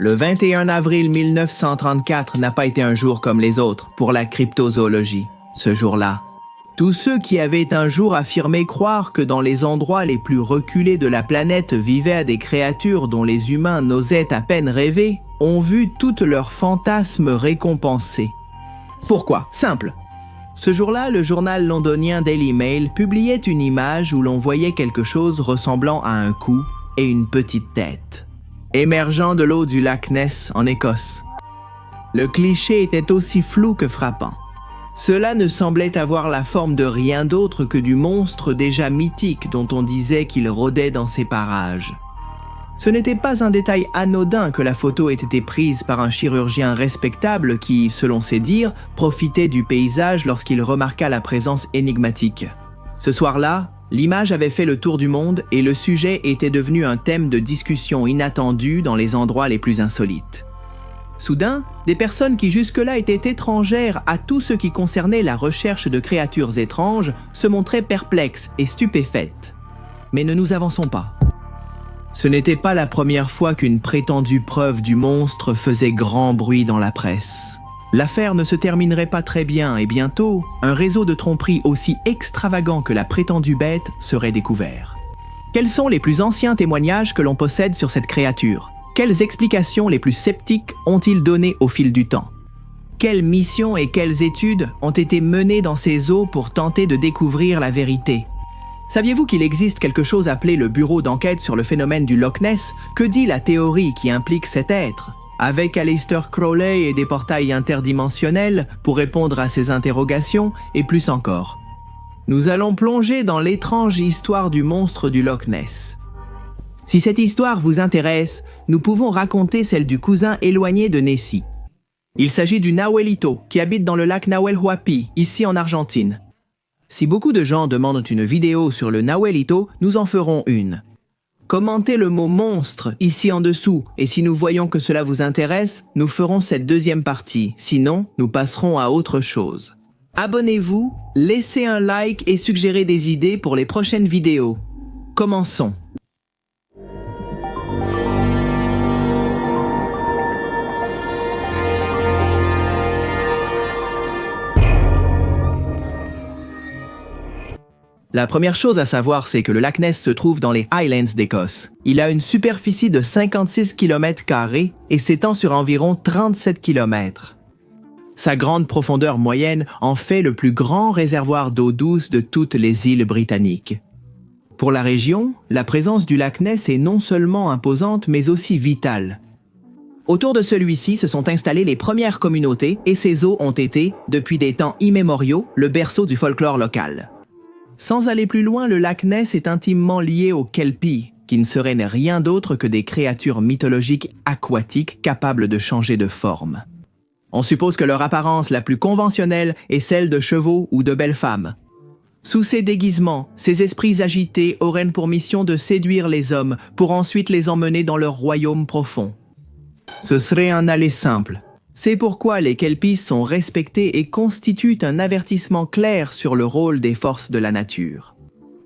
Le 21 avril 1934 n'a pas été un jour comme les autres pour la cryptozoologie. Ce jour-là, tous ceux qui avaient un jour affirmé croire que dans les endroits les plus reculés de la planète vivaient des créatures dont les humains n'osaient à peine rêver, ont vu toutes leurs fantasmes récompensés. Pourquoi? Simple. Ce jour-là, le journal londonien Daily Mail publiait une image où l'on voyait quelque chose ressemblant à un cou et une petite tête, émergeant de l'eau du lac Ness en Écosse. Le cliché était aussi flou que frappant. Cela ne semblait avoir la forme de rien d'autre que du monstre déjà mythique dont on disait qu'il rôdait dans ces parages. Ce n'était pas un détail anodin que la photo ait été prise par un chirurgien respectable qui, selon ses dires, profitait du paysage lorsqu'il remarqua la présence énigmatique. Ce soir-là, l'image avait fait le tour du monde et le sujet était devenu un thème de discussion inattendu dans les endroits les plus insolites. Soudain, des personnes qui jusque-là étaient étrangères à tout ce qui concernait la recherche de créatures étranges se montraient perplexes et stupéfaites. Mais ne nous avançons pas. Ce n'était pas la première fois qu'une prétendue preuve du monstre faisait grand bruit dans la presse. L'affaire ne se terminerait pas très bien et bientôt, un réseau de tromperies aussi extravagant que la prétendue bête serait découvert. Quels sont les plus anciens témoignages que l'on possède sur cette créature? Quelles explications les plus sceptiques ont-ils données au fil du temps? Quelles missions et quelles études ont été menées dans ces eaux pour tenter de découvrir la vérité? Saviez-vous qu'il existe quelque chose appelé le bureau d'enquête sur le phénomène du Loch Ness? Que dit la théorie qui implique cet être? Avec Aleister Crowley et des portails interdimensionnels pour répondre à ces interrogations et plus encore. Nous allons plonger dans l'étrange histoire du monstre du Loch Ness. Si cette histoire vous intéresse, nous pouvons raconter celle du cousin éloigné de Nessie. Il s'agit du Nahuelito qui habite dans le lac Nahuel Huapi, ici en Argentine. Si beaucoup de gens demandent une vidéo sur le Nahuelito, nous en ferons une. Commentez le mot monstre ici en dessous et si nous voyons que cela vous intéresse, nous ferons cette deuxième partie. Sinon, nous passerons à autre chose. Abonnez-vous, laissez un like et suggérez des idées pour les prochaines vidéos. Commençons. La première chose à savoir, c'est que le lac Ness se trouve dans les Highlands d'Écosse. Il a une superficie de 56 km² et s'étend sur environ 37 km. Sa grande profondeur moyenne en fait le plus grand réservoir d'eau douce de toutes les îles britanniques. Pour la région, la présence du lac Ness est non seulement imposante, mais aussi vitale. Autour de celui-ci se sont installées les premières communautés et ces eaux ont été, depuis des temps immémoriaux, le berceau du folklore local. Sans aller plus loin, le lac Ness est intimement lié aux Kelpies, qui ne seraient rien d'autre que des créatures mythologiques aquatiques capables de changer de forme. On suppose que leur apparence la plus conventionnelle est celle de chevaux ou de belles femmes. Sous ces déguisements, ces esprits agités auraient pour mission de séduire les hommes pour ensuite les emmener dans leur royaume profond. Ce serait un aller simple. C'est pourquoi les Kelpies sont respectés et constituent un avertissement clair sur le rôle des forces de la nature.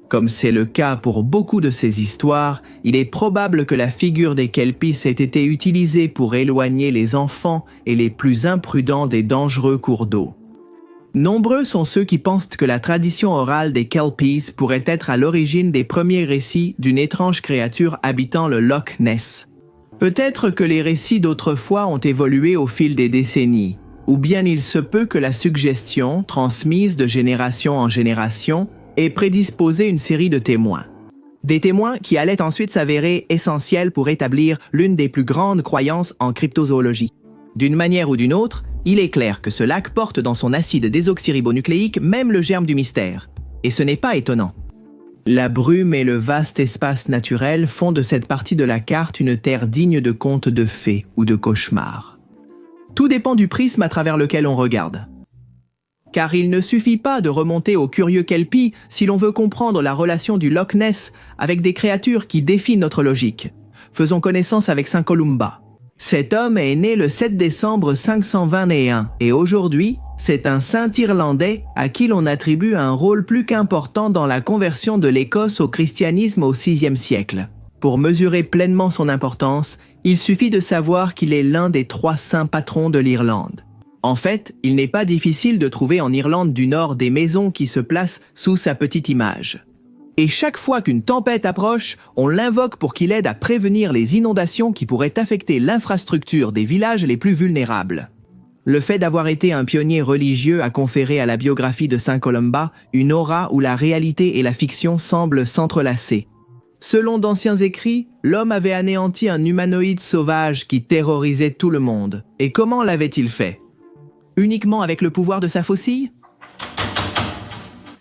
Comme c'est le cas pour beaucoup de ces histoires, il est probable que la figure des Kelpies ait été utilisée pour éloigner les enfants et les plus imprudents des dangereux cours d'eau. Nombreux sont ceux qui pensent que la tradition orale des Kelpies pourrait être à l'origine des premiers récits d'une étrange créature habitant le Loch Ness. Peut-être que les récits d'autrefois ont évolué au fil des décennies, ou bien il se peut que la suggestion, transmise de génération en génération, ait prédisposé une série de témoins. Des témoins qui allaient ensuite s'avérer essentiels pour établir l'une des plus grandes croyances en cryptozoologie. D'une manière ou d'une autre, il est clair que ce lac porte dans son acide désoxyribonucléique même le germe du mystère. Et ce n'est pas étonnant. La brume et le vaste espace naturel font de cette partie de la carte une terre digne de contes de fées ou de cauchemars. Tout dépend du prisme à travers lequel on regarde. Car il ne suffit pas de remonter aux curieux Kelpies si l'on veut comprendre la relation du Loch Ness avec des créatures qui défient notre logique. Faisons connaissance avec Saint Columba. Cet homme est né le 7 décembre 521 et aujourd'hui, c'est un saint irlandais à qui l'on attribue un rôle plus qu'important dans la conversion de l'Écosse au christianisme au VIe siècle. Pour mesurer pleinement son importance, il suffit de savoir qu'il est l'un des 3 saints patrons de l'Irlande. En fait, il n'est pas difficile de trouver en Irlande du Nord des maisons qui se placent sous sa petite image. Et chaque fois qu'une tempête approche, on l'invoque pour qu'il aide à prévenir les inondations qui pourraient affecter l'infrastructure des villages les plus vulnérables. Le fait d'avoir été un pionnier religieux a conféré à la biographie de Saint Columba une aura où la réalité et la fiction semblent s'entrelacer. Selon d'anciens écrits, l'homme avait anéanti un humanoïde sauvage qui terrorisait tout le monde. Et comment l'avait-il fait? Uniquement avec le pouvoir de sa faucille?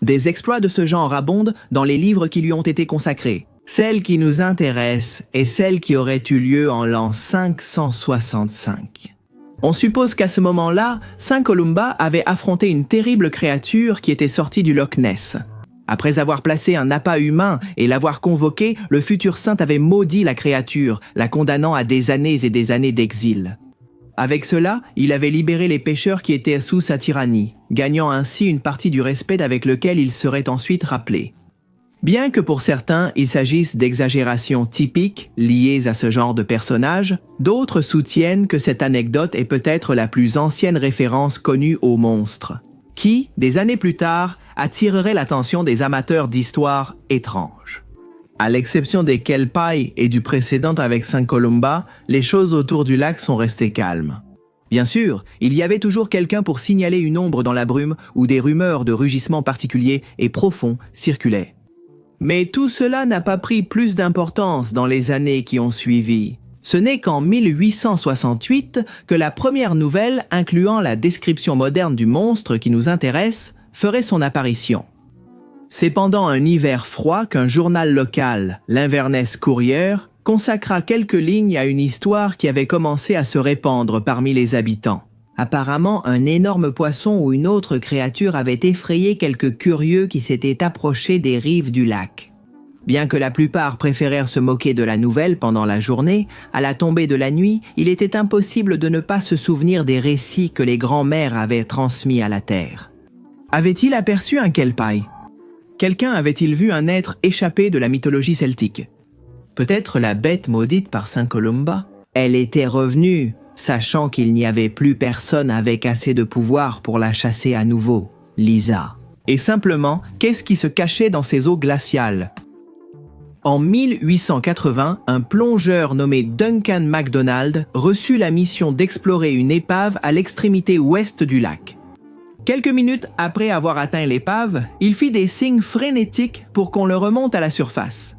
Des exploits de ce genre abondent dans les livres qui lui ont été consacrés. Celle qui nous intéresse est celle qui aurait eu lieu en l'an 565. On suppose qu'à ce moment-là, Saint Columba avait affronté une terrible créature qui était sortie du Loch Ness. Après avoir placé un appât humain et l'avoir convoqué, le futur saint avait maudit la créature, la condamnant à des années et des années d'exil. Avec cela, il avait libéré les pécheurs qui étaient sous sa tyrannie, gagnant ainsi une partie du respect avec lequel il serait ensuite rappelé. Bien que pour certains, il s'agisse d'exagérations typiques liées à ce genre de personnage, d'autres soutiennent que cette anecdote est peut-être la plus ancienne référence connue au monstre, qui, des années plus tard, attirerait l'attention des amateurs d'histoires étranges. À l'exception des Kelpie et du précédent avec Saint Columba, les choses autour du lac sont restées calmes. Bien sûr, il y avait toujours quelqu'un pour signaler une ombre dans la brume où des rumeurs de rugissements particuliers et profonds circulaient. Mais tout cela n'a pas pris plus d'importance dans les années qui ont suivi. Ce n'est qu'en 1868 que la première nouvelle incluant la description moderne du monstre qui nous intéresse ferait son apparition. C'est pendant un hiver froid qu'un journal local, l'Inverness Courier, consacra quelques lignes à une histoire qui avait commencé à se répandre parmi les habitants. Apparemment, un énorme poisson ou une autre créature avait effrayé quelques curieux qui s'étaient approchés des rives du lac. Bien que la plupart préférèrent se moquer de la nouvelle pendant la journée, à la tombée de la nuit, il était impossible de ne pas se souvenir des récits que les grands-mères avaient transmis à la terre. Avait-il aperçu un Kelpie? Quelqu'un avait-il vu un être échappé de la mythologie celtique? Peut-être la bête maudite par Saint Columba? Elle était revenue, sachant qu'il n'y avait plus personne avec assez de pouvoir pour la chasser à nouveau, Lisa. Et simplement, qu'est-ce qui se cachait dans ces eaux glaciales? En 1880, un plongeur nommé Duncan MacDonald reçut la mission d'explorer une épave à l'extrémité ouest du lac. Quelques minutes après avoir atteint l'épave, il fit des signes frénétiques pour qu'on le remonte à la surface.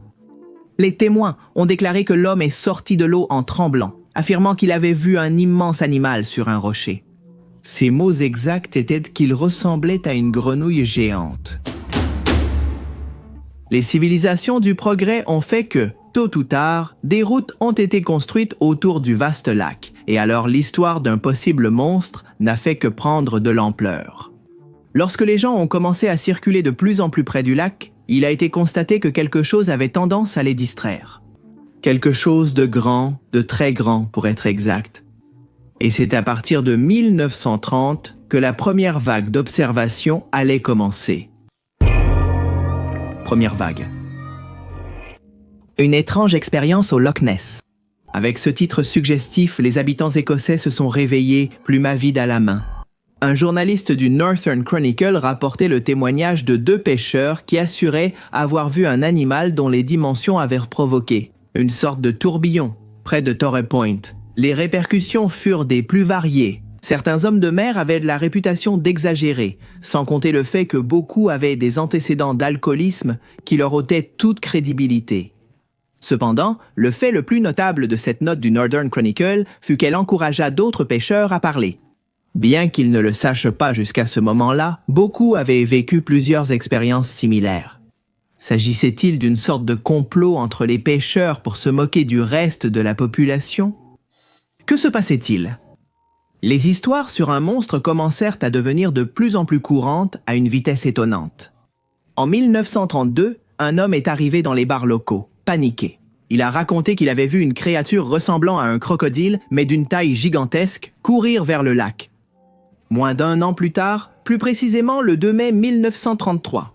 Les témoins ont déclaré que l'homme est sorti de l'eau en tremblant, affirmant qu'il avait vu un immense animal sur un rocher. Ses mots exacts étaient qu'il ressemblait à une grenouille géante. Les civilisations du progrès ont fait que, tôt ou tard, des routes ont été construites autour du vaste lac, et alors l'histoire d'un possible monstre n'a fait que prendre de l'ampleur. Lorsque les gens ont commencé à circuler de plus en plus près du lac, il a été constaté que quelque chose avait tendance à les distraire. Quelque chose de grand, de très grand pour être exact. Et c'est à partir de 1930 que la première vague d'observation allait commencer. Première vague. Une étrange expérience au Loch Ness. Avec ce titre suggestif, les habitants écossais se sont réveillés, plume avide à la main. Un journaliste du Northern Chronicle rapportait le témoignage de 2 pêcheurs qui assuraient avoir vu un animal dont les dimensions avaient provoqué une sorte de tourbillon près de Torrey Point. Les répercussions furent des plus variées. Certains hommes de mer avaient la réputation d'exagérer, sans compter le fait que beaucoup avaient des antécédents d'alcoolisme qui leur ôtaient toute crédibilité. Cependant, le fait le plus notable de cette note du Northern Chronicle fut qu'elle encouragea d'autres pêcheurs à parler. Bien qu'ils ne le sachent pas jusqu'à ce moment-là, beaucoup avaient vécu plusieurs expériences similaires. S'agissait-il d'une sorte de complot entre les pêcheurs pour se moquer du reste de la population? Que se passait-il? Les histoires sur un monstre commencèrent à devenir de plus en plus courantes à une vitesse étonnante. En 1932, un homme est arrivé dans les bars locaux, paniqué. Il a raconté qu'il avait vu une créature ressemblant à un crocodile, mais d'une taille gigantesque, courir vers le lac. Moins d'1 an plus tard, plus précisément le 2 mai 1933,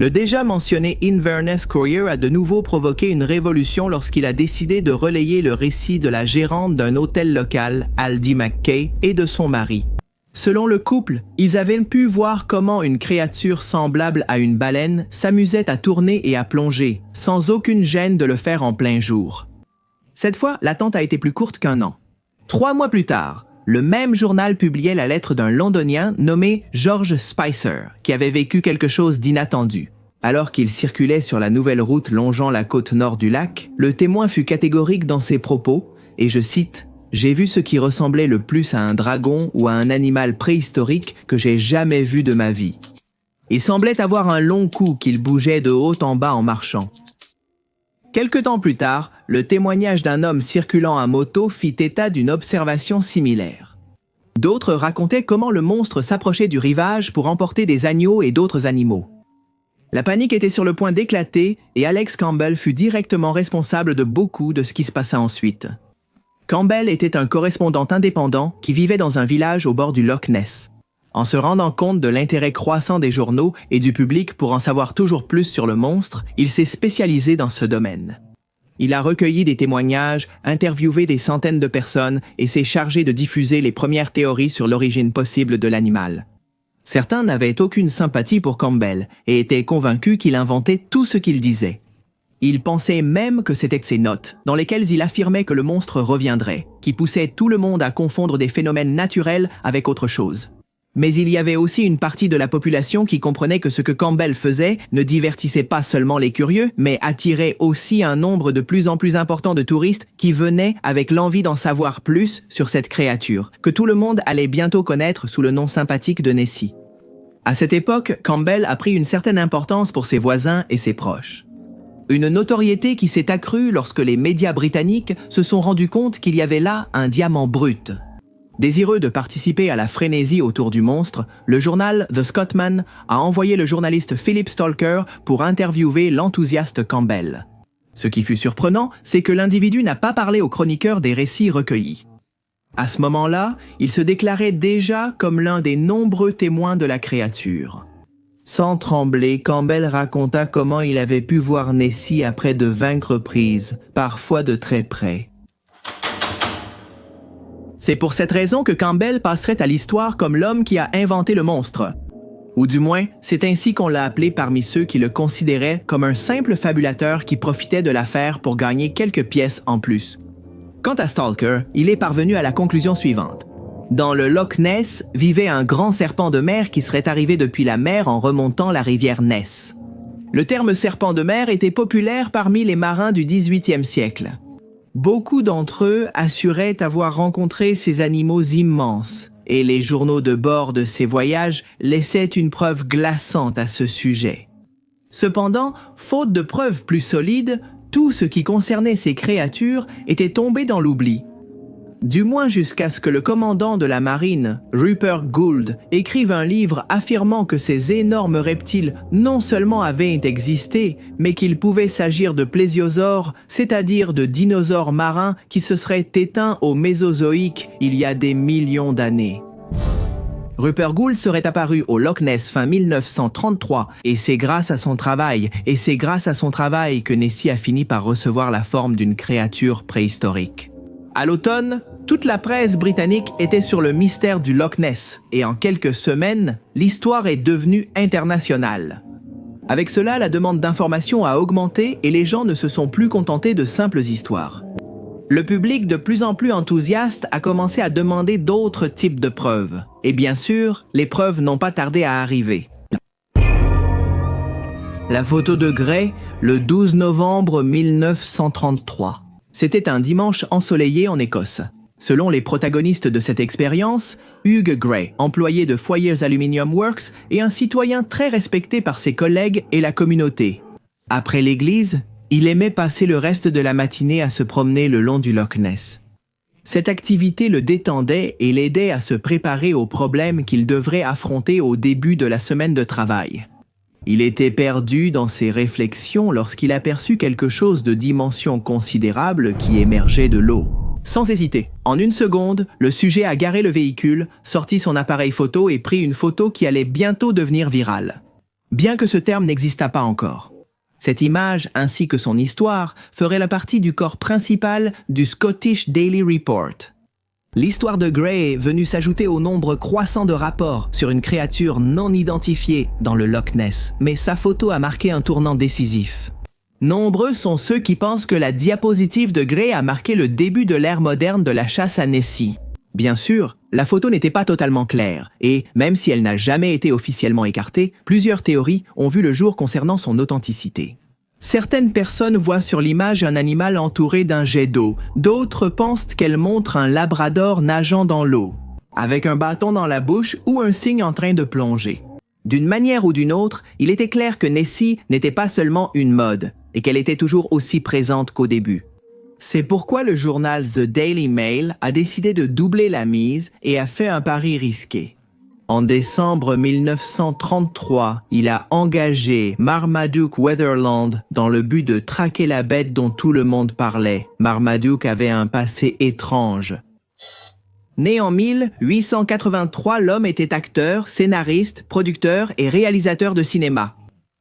Le déjà mentionné Inverness Courier a de nouveau provoqué une révolution lorsqu'il a décidé de relayer le récit de la gérante d'un hôtel local, Aldi McKay, et de son mari. Selon le couple, ils avaient pu voir comment une créature semblable à une baleine s'amusait à tourner et à plonger, sans aucune gêne de le faire en plein jour. Cette fois, l'attente a été plus courte qu'1 an. 3 mois plus tard, le même journal publiait la lettre d'un Londonien nommé George Spicer, qui avait vécu quelque chose d'inattendu. Alors qu'il circulait sur la nouvelle route longeant la côte nord du lac, le témoin fut catégorique dans ses propos, et je cite « J'ai vu ce qui ressemblait le plus à un dragon ou à un animal préhistorique que j'ai jamais vu de ma vie. Il semblait avoir un long cou qu'il bougeait de haut en bas en marchant. » Quelque temps plus tard, le témoignage d'un homme circulant à moto fit état d'une observation similaire. D'autres racontaient comment le monstre s'approchait du rivage pour emporter des agneaux et d'autres animaux. La panique était sur le point d'éclater et Alex Campbell fut directement responsable de beaucoup de ce qui se passa ensuite. Campbell était un correspondant indépendant qui vivait dans un village au bord du Loch Ness. En se rendant compte de l'intérêt croissant des journaux et du public pour en savoir toujours plus sur le monstre, il s'est spécialisé dans ce domaine. Il a recueilli des témoignages, interviewé des centaines de personnes et s'est chargé de diffuser les premières théories sur l'origine possible de l'animal. Certains n'avaient aucune sympathie pour Campbell et étaient convaincus qu'il inventait tout ce qu'il disait. Il pensait même que c'était ses notes, dans lesquelles il affirmait que le monstre reviendrait, qui poussait tout le monde à confondre des phénomènes naturels avec autre chose. Mais il y avait aussi une partie de la population qui comprenait que ce que Campbell faisait ne divertissait pas seulement les curieux, mais attirait aussi un nombre de plus en plus important de touristes qui venaient avec l'envie d'en savoir plus sur cette créature, que tout le monde allait bientôt connaître sous le nom sympathique de Nessie. À cette époque, Campbell a pris une certaine importance pour ses voisins et ses proches. Une notoriété qui s'est accrue lorsque les médias britanniques se sont rendus compte qu'il y avait là un diamant brut. Désireux de participer à la frénésie autour du monstre, le journal The Scotsman a envoyé le journaliste Philip Stalker pour interviewer l'enthousiaste Campbell. Ce qui fut surprenant, c'est que l'individu n'a pas parlé au chroniqueur des récits recueillis. À ce moment-là, il se déclarait déjà comme l'un des nombreux témoins de la créature. Sans trembler, Campbell raconta comment il avait pu voir Nessie à près de 20 reprises, parfois de très près. C'est pour cette raison que Campbell passerait à l'histoire comme l'homme qui a inventé le monstre. Ou du moins, c'est ainsi qu'on l'a appelé parmi ceux qui le considéraient comme un simple fabulateur qui profitait de l'affaire pour gagner quelques pièces en plus. Quant à Stalker, il est parvenu à la conclusion suivante. Dans le Loch Ness vivait un grand serpent de mer qui serait arrivé depuis la mer en remontant la rivière Ness. Le terme serpent de mer était populaire parmi les marins du XVIIIe siècle. Beaucoup d'entre eux assuraient avoir rencontré ces animaux immenses, et les journaux de bord de ces voyages laissaient une preuve glaçante à ce sujet. Cependant, faute de preuves plus solides, tout ce qui concernait ces créatures était tombé dans l'oubli. Du moins jusqu'à ce que le commandant de la marine, Rupert Gould, écrive un livre affirmant que ces énormes reptiles non seulement avaient existé, mais qu'il pouvait s'agir de plésiosaures, c'est-à-dire de dinosaures marins qui se seraient éteints au Mésozoïque il y a des millions d'années. Rupert Gould serait apparu au Loch Ness fin 1933 et c'est grâce à son travail que Nessie a fini par recevoir la forme d'une créature préhistorique. À l'automne, toute la presse britannique était sur le mystère du Loch Ness et en quelques semaines, l'histoire est devenue internationale. Avec cela, la demande d'informations a augmenté et les gens ne se sont plus contentés de simples histoires. Le public de plus en plus enthousiaste a commencé à demander d'autres types de preuves. Et bien sûr, les preuves n'ont pas tardé à arriver. La photo de Gray, le 12 novembre 1933. C'était un dimanche ensoleillé en Écosse. Selon les protagonistes de cette expérience, Hugh Gray, employé de Foyers Aluminium Works, est un citoyen très respecté par ses collègues et la communauté. Après l'église, il aimait passer le reste de la matinée à se promener le long du Loch Ness. Cette activité le détendait et l'aidait à se préparer aux problèmes qu'il devrait affronter au début de la semaine de travail. Il était perdu dans ses réflexions lorsqu'il aperçut quelque chose de dimension considérable qui émergeait de l'eau. Sans hésiter, en une seconde, le sujet a garé le véhicule, sorti son appareil photo et pris une photo qui allait bientôt devenir virale. bien que ce terme n'existât pas encore. Cette image, ainsi que son histoire, ferait la partie du corps principal du Scottish Daily Report. L'histoire de Gray est venue s'ajouter au nombre croissant de rapports sur une créature non identifiée dans le Loch Ness, mais sa photo a marqué un tournant décisif. Nombreux sont ceux qui pensent que la diapositive de Gray a marqué le début de l'ère moderne de la chasse à Nessie. Bien sûr, la photo n'était pas totalement claire, et même si elle n'a jamais été officiellement écartée, plusieurs théories ont vu le jour concernant son authenticité. Certaines personnes voient sur l'image un animal entouré d'un jet d'eau, d'autres pensent qu'elle montre un labrador nageant dans l'eau, avec un bâton dans la bouche ou un cygne en train de plonger. D'une manière ou d'une autre, il était clair que Nessie n'était pas seulement une mode, et qu'elle était toujours aussi présente qu'au début. C'est pourquoi le journal The Daily Mail a décidé de doubler la mise et a fait un pari risqué. En décembre 1933, il a engagé Marmaduke Weatherland dans le but de traquer la bête dont tout le monde parlait. Marmaduke avait un passé étrange. Né en 1883, l'homme était acteur, scénariste, producteur et réalisateur de cinéma.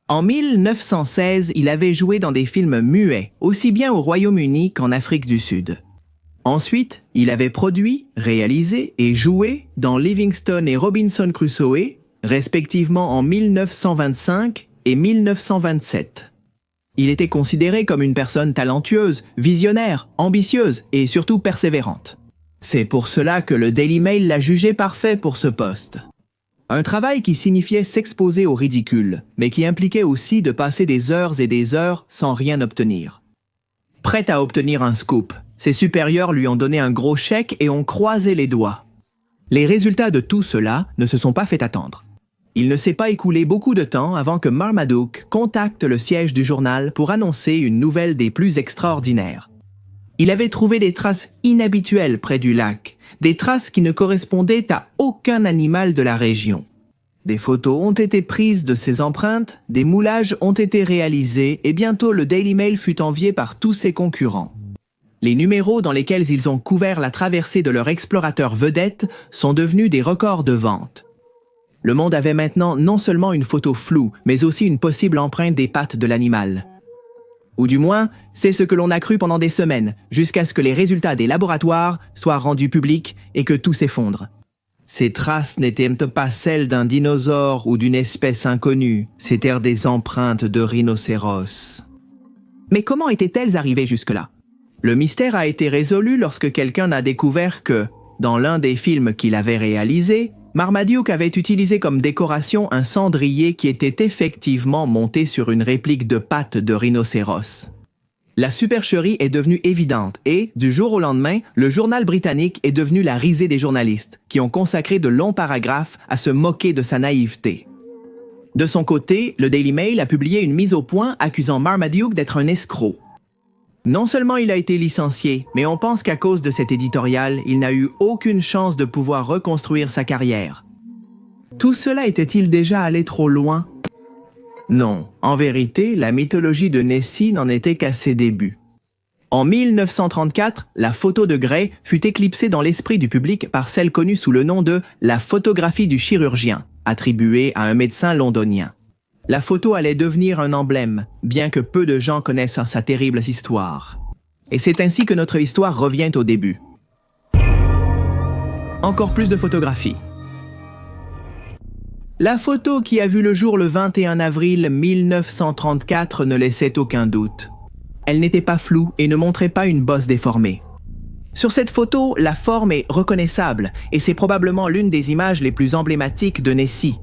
En 1916, il avait joué dans des films muets, aussi bien au Royaume-Uni qu'en Afrique du Sud. Ensuite, il avait produit, réalisé et joué dans Livingstone et Robinson Crusoe, respectivement en 1925 et 1927. Il était considéré comme une personne talentueuse, visionnaire, ambitieuse et surtout persévérante. C'est pour cela que le Daily Mail l'a jugé parfait pour ce poste. Un travail qui signifiait s'exposer au ridicule, mais qui impliquait aussi de passer des heures et des heures sans rien obtenir. Prêt à obtenir un scoop, ses supérieurs lui ont donné un gros chèque et ont croisé les doigts. Les résultats de tout cela ne se sont pas fait attendre. Il ne s'est pas écoulé beaucoup de temps avant que Marmaduke contacte le siège du journal pour annoncer une nouvelle des plus extraordinaires. Il avait trouvé des traces inhabituelles près du lac, des traces qui ne correspondaient à aucun animal de la région. Des photos ont été prises de ces empreintes, des moulages ont été réalisés et bientôt le Daily Mail fut envié par tous ses concurrents. Les numéros dans lesquels ils ont couvert la traversée de leur explorateur vedette sont devenus des records de vente. Le monde avait maintenant non seulement une photo floue, mais aussi une possible empreinte des pattes de l'animal. Ou du moins, c'est ce que l'on a cru pendant des semaines, jusqu'à ce que les résultats des laboratoires soient rendus publics et que tout s'effondre. Ces traces n'étaient pas celles d'un dinosaure ou d'une espèce inconnue, c'étaient des empreintes de rhinocéros. Mais comment étaient-elles arrivées jusque-là? Le mystère a été résolu lorsque quelqu'un a découvert que, dans l'un des films qu'il avait réalisé, Marmaduke avait utilisé comme décoration un cendrier qui était effectivement monté sur une réplique de pattes de rhinocéros. La supercherie est devenue évidente et, du jour au lendemain, le journal britannique est devenu la risée des journalistes, qui ont consacré de longs paragraphes à se moquer de sa naïveté. De son côté, le Daily Mail a publié une mise au point accusant Marmaduke d'être un escroc. Non seulement il a été licencié, mais on pense qu'à cause de cet éditorial, il n'a eu aucune chance de pouvoir reconstruire sa carrière. Tout cela était-il déjà allé trop loin? Non, en vérité, la mythologie de Nessie n'en était qu'à ses débuts. En 1934, la photo de Gray fut éclipsée dans l'esprit du public par celle connue sous le nom de « la photographie du chirurgien », attribuée à un médecin londonien. La photo allait devenir un emblème, bien que peu de gens connaissent sa terrible histoire. Et c'est ainsi que notre histoire revient au début. Encore plus de photographies. La photo qui a vu le jour le 21 avril 1934 ne laissait aucun doute. Elle n'était pas floue et ne montrait pas une bosse déformée. Sur cette photo, la forme est reconnaissable et c'est probablement l'une des images les plus emblématiques de Nessie.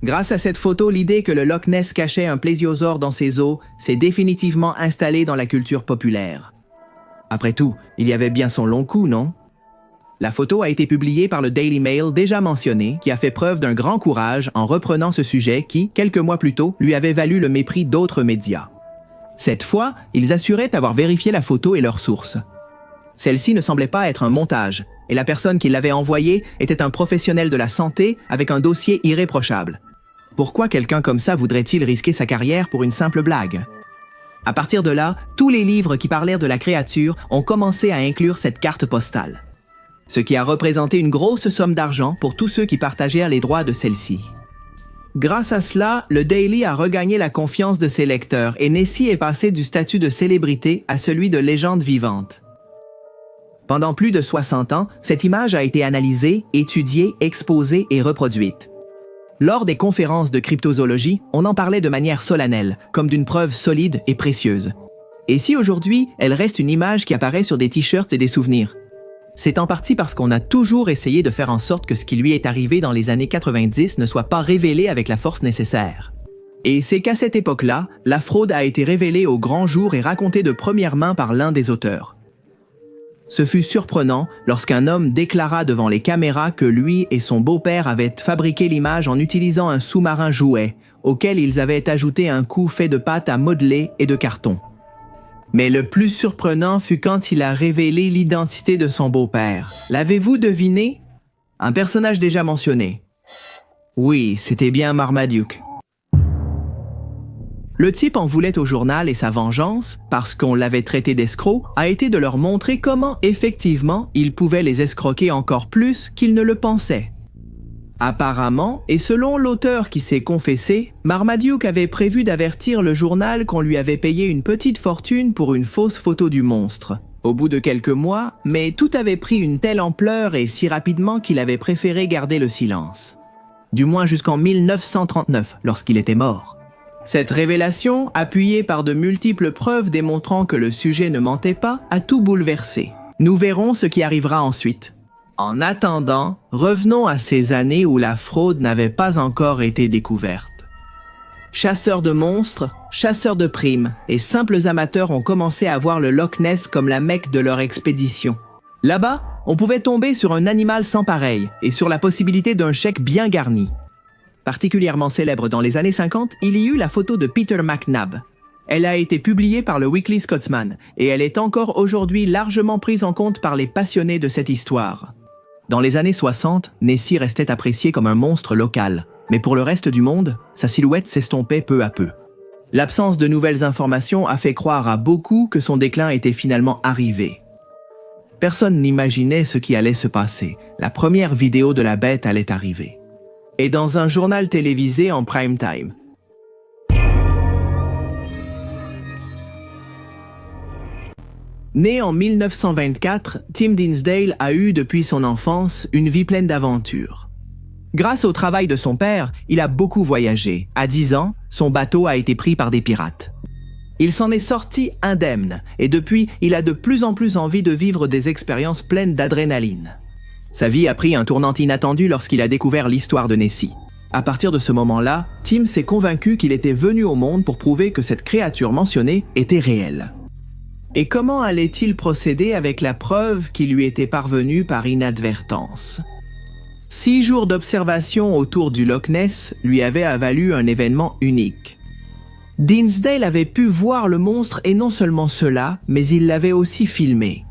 Grâce à cette photo, l'idée que le Loch Ness cachait un plésiosaure dans ses eaux s'est définitivement installée dans la culture populaire. Après tout, il y avait bien son long cou, non? La photo a été publiée par le Daily Mail déjà mentionné, qui a fait preuve d'un grand courage en reprenant ce sujet qui, quelques mois plus tôt, lui avait valu le mépris d'autres médias. Cette fois, ils assuraient avoir vérifié la photo et leurs sources. Celle-ci ne semblait pas être un montage, et la personne qui l'avait envoyée était un professionnel de la santé avec un dossier irréprochable. Pourquoi quelqu'un comme ça voudrait-il risquer sa carrière pour une simple blague? À partir de là, tous les livres qui parlèrent de la créature ont commencé à inclure cette carte postale, ce qui a représenté une grosse somme d'argent pour tous ceux qui partagèrent les droits de celle-ci. Grâce à cela, le Daily a regagné la confiance de ses lecteurs et Nessie est passé du statut de célébrité à celui de légende vivante. Pendant plus de 60 ans, cette image a été analysée, étudiée, exposée et reproduite. Lors des conférences de cryptozoologie, on en parlait de manière solennelle, comme d'une preuve solide et précieuse. Et si aujourd'hui, elle reste une image qui apparaît sur des t-shirts et des souvenirs? C'est en partie parce qu'on a toujours essayé de faire en sorte que ce qui lui est arrivé dans les années 90 ne soit pas révélé avec la force nécessaire. Et c'est qu'à cette époque-là, la fraude a été révélée au grand jour et racontée de première main par l'un des auteurs. Ce fut surprenant lorsqu'un homme déclara devant les caméras que lui et son beau-père avaient fabriqué l'image en utilisant un sous-marin jouet, auquel ils avaient ajouté un coup fait de pâte à modeler et de carton. Mais le plus surprenant fut quand il a révélé l'identité de son beau-père. L'avez-vous deviné? Un personnage déjà mentionné. Oui, c'était bien Marmaduke. Le type en voulait au journal et sa vengeance, parce qu'on l'avait traité d'escroc, a été de leur montrer comment, effectivement, il pouvait les escroquer encore plus qu'ils ne le pensaient. Apparemment, et selon l'auteur qui s'est confessé, Marmaduke avait prévu d'avertir le journal qu'on lui avait payé une petite fortune pour une fausse photo du monstre. Au bout de quelques mois, mais tout avait pris une telle ampleur et si rapidement qu'il avait préféré garder le silence. Du moins jusqu'en 1939, lorsqu'il était mort. Cette révélation, appuyée par de multiples preuves démontrant que le sujet ne mentait pas, a tout bouleversé. Nous verrons ce qui arrivera ensuite. En attendant, revenons à ces années où la fraude n'avait pas encore été découverte. Chasseurs de monstres, chasseurs de primes et simples amateurs ont commencé à voir le Loch Ness comme la Mecque de leur expédition. Là-bas, on pouvait tomber sur un animal sans pareil et sur la possibilité d'un chèque bien garni. Particulièrement célèbre dans les années 50, il y eut la photo de Peter McNab. Elle a été publiée par le Weekly Scotsman et elle est encore aujourd'hui largement prise en compte par les passionnés de cette histoire. Dans les années 60, Nessie restait apprécié comme un monstre local, mais pour le reste du monde, sa silhouette s'estompait peu à peu. L'absence de nouvelles informations a fait croire à beaucoup que son déclin était finalement arrivé. Personne n'imaginait ce qui allait se passer. La première vidéo de la bête allait arriver. Et dans un journal télévisé en prime time. Né en 1924, Tim Dinsdale a eu depuis son enfance une vie pleine d'aventures. Grâce au travail de son père, il a beaucoup voyagé. À 10 ans, son bateau a été pris par des pirates. Il s'en est sorti indemne et depuis, il a de plus en plus envie de vivre des expériences pleines d'adrénaline. Sa vie a pris un tournant inattendu lorsqu'il a découvert l'histoire de Nessie. À partir de ce moment-là, Tim s'est convaincu qu'il était venu au monde pour prouver que cette créature mentionnée était réelle. Et comment allait-il procéder avec la preuve qui lui était parvenue par inadvertance? 6 jours d'observation autour du Loch Ness lui avaient valu un événement unique. Dinsdale avait pu voir le monstre et non seulement cela, mais il l'avait aussi filmé.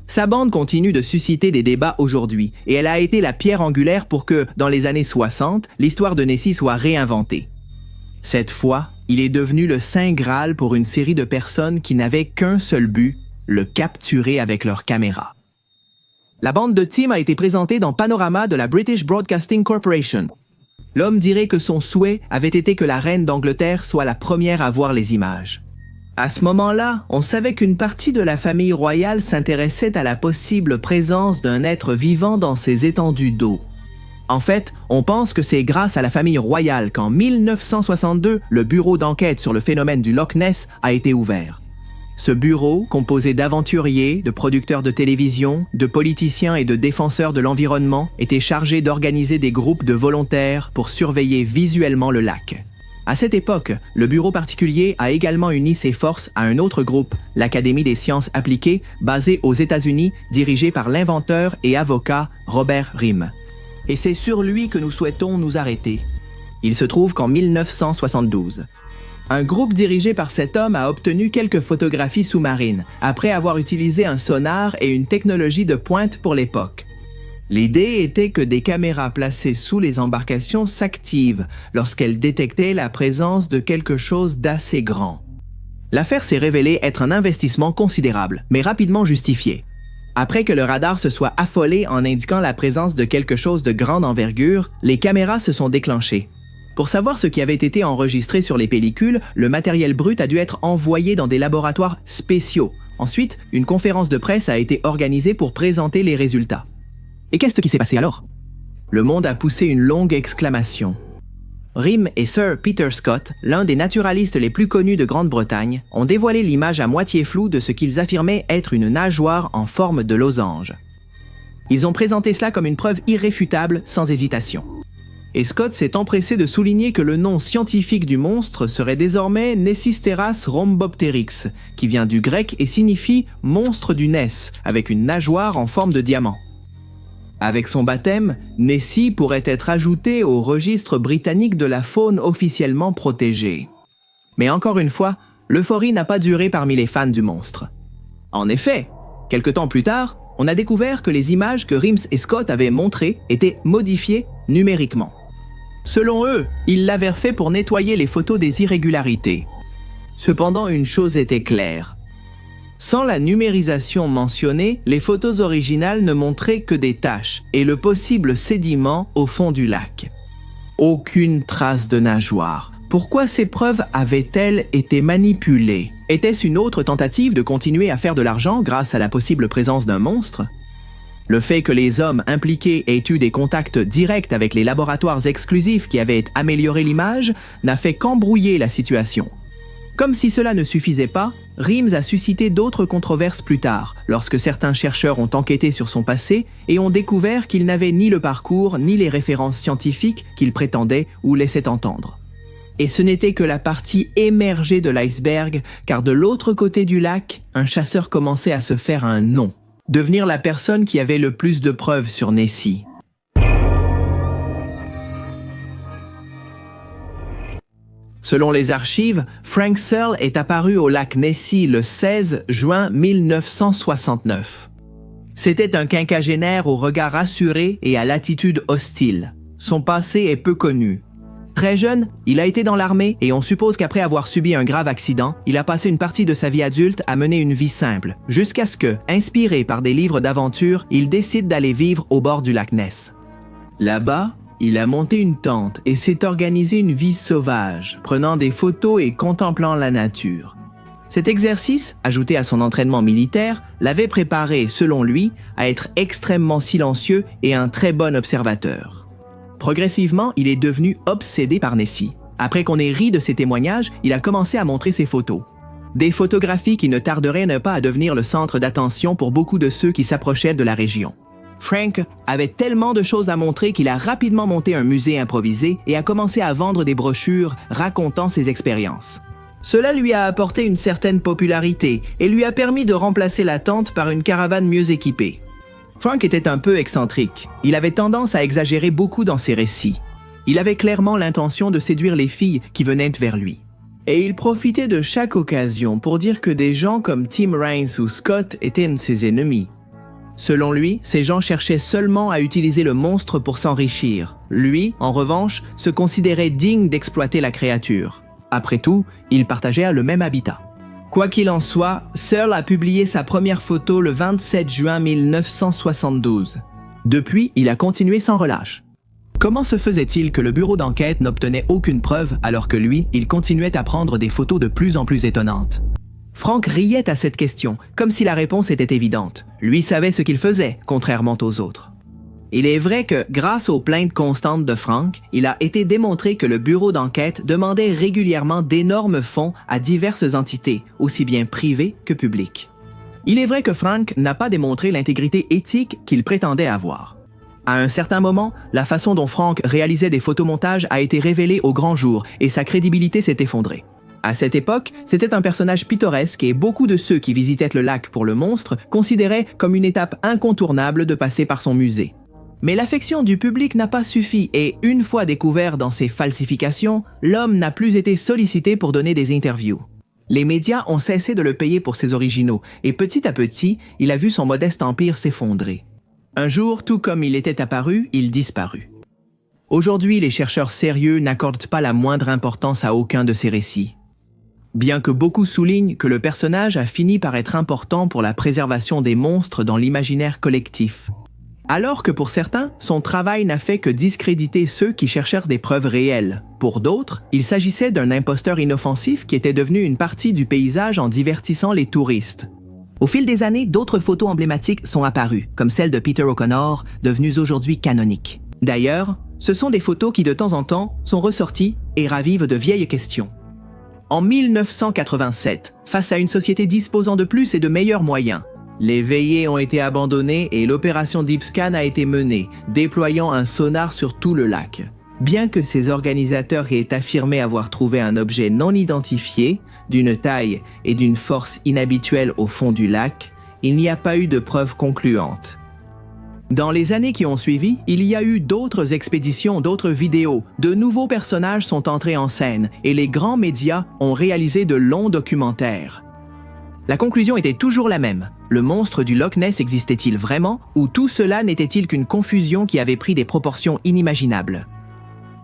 Sa bande continue de susciter des débats aujourd'hui et elle a été la pierre angulaire pour que, dans les années 60, l'histoire de Nessie soit réinventée. Cette fois, il est devenu le Saint Graal pour une série de personnes qui n'avaient qu'un seul but, le capturer avec leur caméra. La bande de Tim a été présentée dans Panorama de la British Broadcasting Corporation. L'homme dirait que son souhait avait été que la reine d'Angleterre soit la première à voir les images. À ce moment-là, on savait qu'une partie de la famille royale s'intéressait à la possible présence d'un être vivant dans ces étendues d'eau. En fait, on pense que c'est grâce à la famille royale qu'en 1962, le bureau d'enquête sur le phénomène du Loch Ness a été ouvert. Ce bureau, composé d'aventuriers, de producteurs de télévision, de politiciens et de défenseurs de l'environnement, était chargé d'organiser des groupes de volontaires pour surveiller visuellement le lac. À cette époque, le bureau particulier a également uni ses forces à un autre groupe, l'Académie des sciences appliquées, basé aux États-Unis, dirigé par l'inventeur et avocat Robert Rime. Et c'est sur lui que nous souhaitons nous arrêter. Il se trouve qu'en 1972, un groupe dirigé par cet homme a obtenu quelques photographies sous-marines, après avoir utilisé un sonar et une technologie de pointe pour l'époque. L'idée était que des caméras placées sous les embarcations s'activent lorsqu'elles détectaient la présence de quelque chose d'assez grand. L'affaire s'est révélée être un investissement considérable, mais rapidement justifié. Après que le radar se soit affolé en indiquant la présence de quelque chose de grande envergure, les caméras se sont déclenchées. Pour savoir ce qui avait été enregistré sur les pellicules, le matériel brut a dû être envoyé dans des laboratoires spéciaux. Ensuite, une conférence de presse a été organisée pour présenter les résultats. Et qu'est-ce qui s'est passé alors? Le monde a poussé une longue exclamation. Rym et Sir Peter Scott, l'un des naturalistes les plus connus de Grande-Bretagne, ont dévoilé l'image à moitié floue de ce qu'ils affirmaient être une nageoire en forme de losange. Ils ont présenté cela comme une preuve irréfutable, sans hésitation. Et Scott s'est empressé de souligner que le nom scientifique du monstre serait désormais Necisteras rhombopteryx, qui vient du grec et signifie « monstre du Ness », avec une nageoire en forme de diamant. Avec son baptême, Nessie pourrait être ajouté au registre britannique de la faune officiellement protégée. Mais encore une fois, l'euphorie n'a pas duré parmi les fans du monstre. En effet, quelque temps plus tard, on a découvert que les images que Rym et Scott avaient montrées étaient modifiées numériquement. Selon eux, ils l'avaient fait pour nettoyer les photos des irrégularités. Cependant, une chose était claire. Sans la numérisation mentionnée, les photos originales ne montraient que des taches et le possible sédiment au fond du lac. Aucune trace de nageoire. Pourquoi ces preuves avaient-elles été manipulées? Était-ce une autre tentative de continuer à faire de l'argent grâce à la possible présence d'un monstre? Le fait que les hommes impliqués aient eu des contacts directs avec les laboratoires exclusifs qui avaient amélioré l'image n'a fait qu'embrouiller la situation. Comme si cela ne suffisait pas, Rym a suscité d'autres controverses plus tard, lorsque certains chercheurs ont enquêté sur son passé et ont découvert qu'il n'avait ni le parcours ni les références scientifiques qu'il prétendait ou laissait entendre. Et ce n'était que la partie émergée de l'iceberg, car de l'autre côté du lac, un chasseur commençait à se faire un nom, devenir la personne qui avait le plus de preuves sur Nessie. Selon les archives, Frank Searle est apparu au lac Nessie le 16 juin 1969. C'était un quinquagénaire au regard assuré et à l'attitude hostile. Son passé est peu connu. Très jeune, il a été dans l'armée et on suppose qu'après avoir subi un grave accident, il a passé une partie de sa vie adulte à mener une vie simple, jusqu'à ce que, inspiré par des livres d'aventure, il décide d'aller vivre au bord du lac Ness. Là-bas, il a monté une tente et s'est organisé une vie sauvage, prenant des photos et contemplant la nature. Cet exercice, ajouté à son entraînement militaire, l'avait préparé, selon lui, à être extrêmement silencieux et un très bon observateur. Progressivement, il est devenu obsédé par Nessie. Après qu'on ait ri de ses témoignages, il a commencé à montrer ses photos. Des photographies qui ne tarderaient pas à devenir le centre d'attention pour beaucoup de ceux qui s'approchaient de la région. Frank avait tellement de choses à montrer qu'il a rapidement monté un musée improvisé et a commencé à vendre des brochures racontant ses expériences. Cela lui a apporté une certaine popularité et lui a permis de remplacer la tente par une caravane mieux équipée. Frank était un peu excentrique. Il avait tendance à exagérer beaucoup dans ses récits. Il avait clairement l'intention de séduire les filles qui venaient vers lui. Et il profitait de chaque occasion pour dire que des gens comme Tim Raines ou Scott étaient ses ennemis. Selon lui, ces gens cherchaient seulement à utiliser le monstre pour s'enrichir. Lui, en revanche, se considérait digne d'exploiter la créature. Après tout, ils partageaient le même habitat. Quoi qu'il en soit, Searle a publié sa première photo le 27 juin 1972. Depuis, il a continué sans relâche. Comment se faisait-il que le bureau d'enquête n'obtenait aucune preuve alors que lui, il continuait à prendre des photos de plus en plus étonnantes? Frank riait à cette question, comme si la réponse était évidente. Lui savait ce qu'il faisait, contrairement aux autres. Il est vrai que, grâce aux plaintes constantes de Frank, il a été démontré que le bureau d'enquête demandait régulièrement d'énormes fonds à diverses entités, aussi bien privées que publiques. Il est vrai que Frank n'a pas démontré l'intégrité éthique qu'il prétendait avoir. À un certain moment, la façon dont Frank réalisait des photomontages a été révélée au grand jour et sa crédibilité s'est effondrée. À cette époque, c'était un personnage pittoresque et beaucoup de ceux qui visitaient le lac pour le monstre considéraient comme une étape incontournable de passer par son musée. Mais l'affection du public n'a pas suffi et, une fois découvert dans ses falsifications, l'homme n'a plus été sollicité pour donner des interviews. Les médias ont cessé de le payer pour ses originaux et petit à petit, il a vu son modeste empire s'effondrer. Un jour, tout comme il était apparu, il disparut. Aujourd'hui, les chercheurs sérieux n'accordent pas la moindre importance à aucun de ces récits. Bien que beaucoup soulignent que le personnage a fini par être important pour la préservation des monstres dans l'imaginaire collectif. Alors que pour certains, son travail n'a fait que discréditer ceux qui cherchèrent des preuves réelles. Pour d'autres, il s'agissait d'un imposteur inoffensif qui était devenu une partie du paysage en divertissant les touristes. Au fil des années, d'autres photos emblématiques sont apparues, comme celle de Peter O'Connor, devenues aujourd'hui canoniques. D'ailleurs, ce sont des photos qui de temps en temps sont ressorties et ravivent de vieilles questions. En 1987, face à une société disposant de plus et de meilleurs moyens, les veillées ont été abandonnées et l'opération Deep Scan a été menée, déployant un sonar sur tout le lac. Bien que ces organisateurs aient affirmé avoir trouvé un objet non identifié, d'une taille et d'une force inhabituelle au fond du lac, il n'y a pas eu de preuves concluantes. Dans les années qui ont suivi, il y a eu d'autres expéditions, d'autres vidéos, de nouveaux personnages sont entrés en scène et les grands médias ont réalisé de longs documentaires. La conclusion était toujours la même. Le monstre du Loch Ness existait-il vraiment ou tout cela n'était-il qu'une confusion qui avait pris des proportions inimaginables?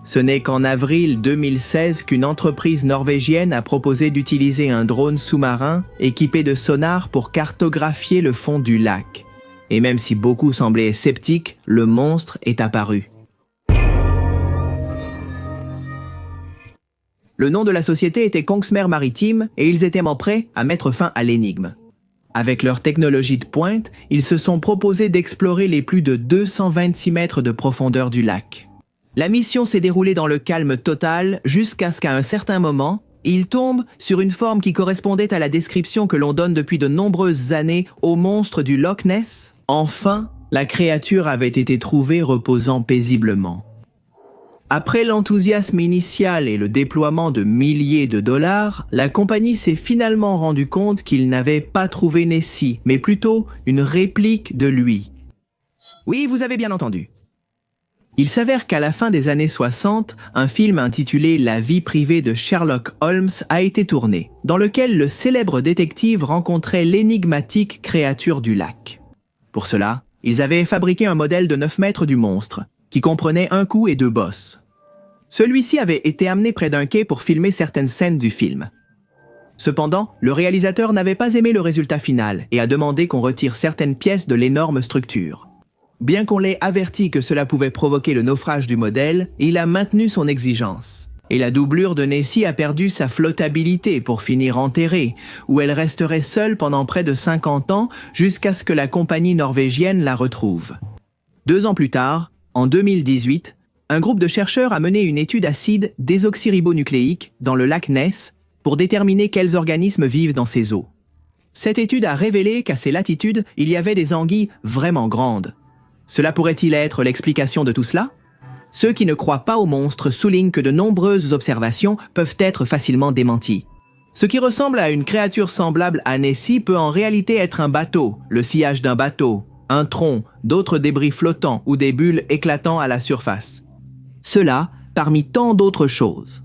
Ce n'est qu'en avril 2016 qu'une entreprise norvégienne a proposé d'utiliser un drone sous-marin équipé de sonar pour cartographier le fond du lac. Et même si beaucoup semblaient sceptiques, le monstre est apparu. Le nom de la société était Kongsmer Maritime et ils étaient prêts à mettre fin à l'énigme. Avec leur technologie de pointe, ils se sont proposés d'explorer les plus de 226 mètres de profondeur du lac. La mission s'est déroulée dans le calme total jusqu'à ce qu'à un certain moment, ils tombent sur une forme qui correspondait à la description que l'on donne depuis de nombreuses années au monstre du Loch Ness. Enfin, la créature avait été trouvée reposant paisiblement. Après l'enthousiasme initial et le déploiement de milliers de dollars, la compagnie s'est finalement rendu compte qu'ils n'avaient pas trouvé Nessie, mais plutôt une réplique de lui. Oui, vous avez bien entendu. Il s'avère qu'à la fin des années 60, un film intitulé « La vie privée de Sherlock Holmes » a été tourné, dans lequel le célèbre détective rencontrait l'énigmatique créature du lac. Pour cela, ils avaient fabriqué un modèle de 9 mètres du monstre, qui comprenait un cou et 2 bosses. Celui-ci avait été amené près d'un quai pour filmer certaines scènes du film. Cependant, le réalisateur n'avait pas aimé le résultat final et a demandé qu'on retire certaines pièces de l'énorme structure. Bien qu'on l'ait averti que cela pouvait provoquer le naufrage du modèle, il a maintenu son exigence. Et la doublure de Nessie a perdu sa flottabilité pour finir enterrée, où elle resterait seule pendant près de 50 ans jusqu'à ce que la compagnie norvégienne la retrouve. 2 ans plus tard, en 2018, un groupe de chercheurs a mené une étude acide désoxyribonucléique dans le lac Ness pour déterminer quels organismes vivent dans ces eaux. Cette étude a révélé qu'à ces latitudes, il y avait des anguilles vraiment grandes. Cela pourrait-il être l'explication de tout cela? Ceux qui ne croient pas aux monstres soulignent que de nombreuses observations peuvent être facilement démenties. Ce qui ressemble à une créature semblable à Nessie peut en réalité être un bateau, le sillage d'un bateau, un tronc, d'autres débris flottants ou des bulles éclatant à la surface. Cela parmi tant d'autres choses.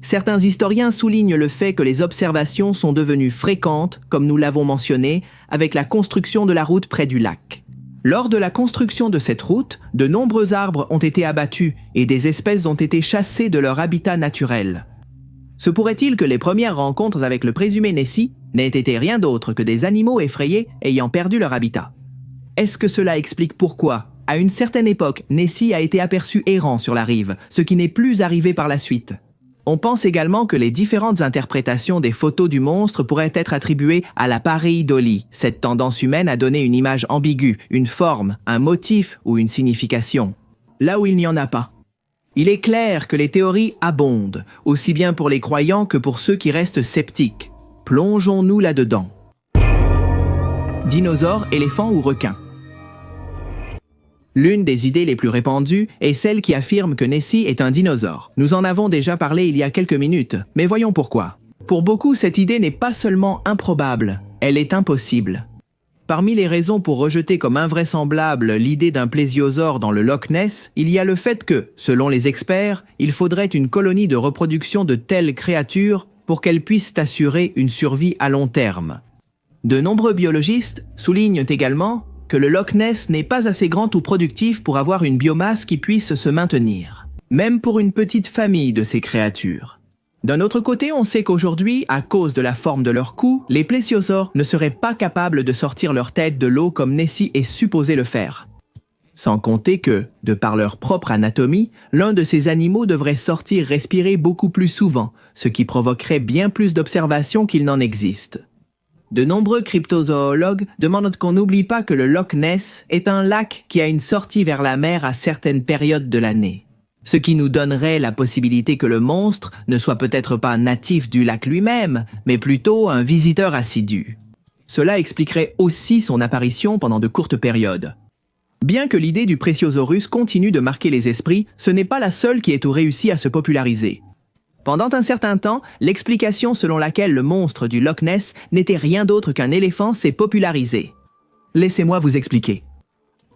Certains historiens soulignent le fait que les observations sont devenues fréquentes, comme nous l'avons mentionné, avec la construction de la route près du lac. Lors de la construction de cette route, de nombreux arbres ont été abattus et des espèces ont été chassées de leur habitat naturel. Se pourrait-il que les premières rencontres avec le présumé Nessie n'aient été rien d'autre que des animaux effrayés ayant perdu leur habitat? Est-ce que cela explique pourquoi, à une certaine époque, Nessie a été aperçu errant sur la rive, ce qui n'est plus arrivé par la suite? On pense également que les différentes interprétations des photos du monstre pourraient être attribuées à la pareidolie, cette tendance humaine à donner une image ambiguë, une forme, un motif ou une signification, là où il n'y en a pas. Il est clair que les théories abondent, aussi bien pour les croyants que pour ceux qui restent sceptiques. Plongeons-nous là-dedans. Dinosaures, éléphants ou requins? L'une des idées les plus répandues est celle qui affirme que Nessie est un dinosaure. Nous en avons déjà parlé il y a quelques minutes, mais voyons pourquoi. Pour beaucoup, cette idée n'est pas seulement improbable, elle est impossible. Parmi les raisons pour rejeter comme invraisemblable l'idée d'un plésiosaure dans le Loch Ness, il y a le fait que, selon les experts, il faudrait une colonie de reproduction de telles créatures pour qu'elles puissent assurer une survie à long terme. De nombreux biologistes soulignent également que le Loch Ness n'est pas assez grand ou productif pour avoir une biomasse qui puisse se maintenir, même pour une petite famille de ces créatures. D'un autre côté, on sait qu'aujourd'hui, à cause de la forme de leur cou, les plésiosaures ne seraient pas capables de sortir leur tête de l'eau comme Nessie est supposé le faire. Sans compter que, de par leur propre anatomie, l'un de ces animaux devrait sortir respirer beaucoup plus souvent, ce qui provoquerait bien plus d'observations qu'il n'en existe. De nombreux cryptozoologues demandent qu'on n'oublie pas que le Loch Ness est un lac qui a une sortie vers la mer à certaines périodes de l'année. Ce qui nous donnerait la possibilité que le monstre ne soit peut-être pas natif du lac lui-même, mais plutôt un visiteur assidu. Cela expliquerait aussi son apparition pendant de courtes périodes. Bien que l'idée du Preciosaurus continue de marquer les esprits, ce n'est pas la seule qui ait réussi à se populariser. Pendant un certain temps, l'explication selon laquelle le monstre du Loch Ness n'était rien d'autre qu'un éléphant s'est popularisée. Laissez-moi vous expliquer.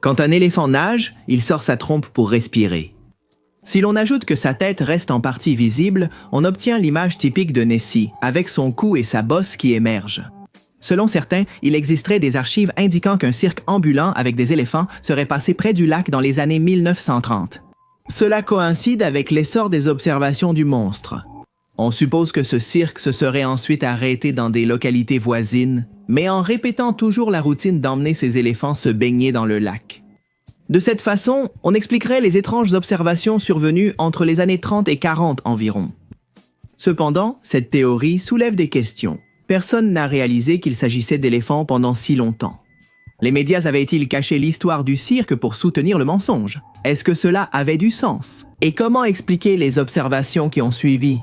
Quand un éléphant nage, il sort sa trompe pour respirer. Si l'on ajoute que sa tête reste en partie visible, on obtient l'image typique de Nessie, avec son cou et sa bosse qui émergent. Selon certains, il existerait des archives indiquant qu'un cirque ambulant avec des éléphants serait passé près du lac dans les années 1930. Cela coïncide avec l'essor des observations du monstre. On suppose que ce cirque se serait ensuite arrêté dans des localités voisines, mais en répétant toujours la routine d'emmener ces éléphants se baigner dans le lac. De cette façon, on expliquerait les étranges observations survenues entre les années 30 et 40 environ. Cependant, cette théorie soulève des questions. Personne n'a réalisé qu'il s'agissait d'éléphants pendant si longtemps. Les médias avaient-ils caché l'histoire du cirque pour soutenir le mensonge? Est-ce que cela avait du sens? Et comment expliquer les observations qui ont suivi?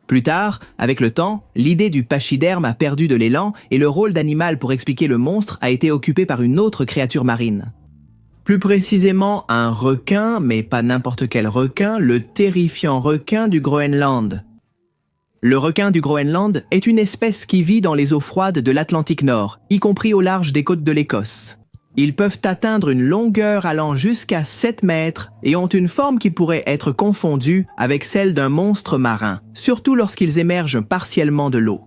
Plus tard, avec le temps, l'idée du pachyderme a perdu de l'élan et le rôle d'animal pour expliquer le monstre a été occupé par une autre créature marine. Plus précisément, un requin, mais pas n'importe quel requin, le terrifiant requin du Groenland. Le requin du Groenland est une espèce qui vit dans les eaux froides de l'Atlantique Nord, y compris au large des côtes de l'Écosse. Ils peuvent atteindre une longueur allant jusqu'à 7 mètres et ont une forme qui pourrait être confondue avec celle d'un monstre marin, surtout lorsqu'ils émergent partiellement de l'eau.